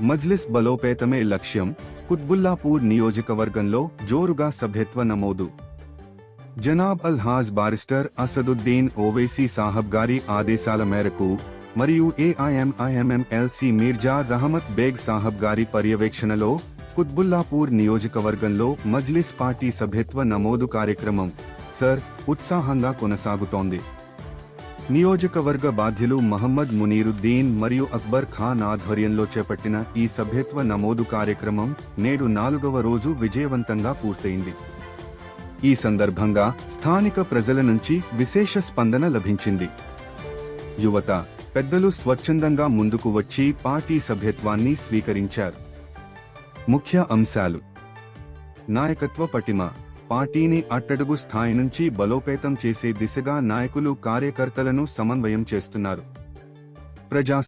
మజ్లిస్ బలోపేతమే లక్ష్యం. కుత్బుల్లాపూర్ నియోజకవర్గంలో జోరుగా సభ్యత్వ నమోదు. జనాబ్ అల్హాజ్ బారిస్టర్ అసదుద్దీన్ ఓవైసీ సాహబ్ గారి ఆదేశాల మేరకు మరియు ఏఐఎంఐఎంఎంఎల్సి మీర్జా రహమత్ బేగ్ సాహబ్ గారి పర్యవేక్షణలో కుత్బుల్లాపూర్ నియోజకవర్గంలో మజ్లిస్ పార్టీ సభ్యత్వ నమోదు కార్యక్రమం ఉత్సాహంగా కొనసాగుతోంది. నియోజకవర్గ బాధ్యులు మహమ్మద్ మునీరుద్దీన్ మరియు అక్బర్ ఖాన్ ఆధ్వర్యంలో చేపట్టిన ఈ సభ్యత్వ నమోదు కార్యక్రమం నేడు 4వ రోజు విజయవంతంగా పూర్తయింది. ఈ సందర్భంగా స్థానిక ప్రజల నుంచి విశేష స్పందన లభించింది. యువత, పెద్దలు స్వచ్ఛందంగా ముందుకు వచ్చి పార్టీ సభ్యత్వాన్ని స్వీకరించారు. ముఖ్య అంశాలు: నాయకత్వ పటిమ. పార్టీని అట్టడుగు స్థాయి నుంచి బలోపేతం చేసే దిశగా నాయకులు, కార్యకర్తలను సమన్వయం చేస్తున్నారు. ప్రజా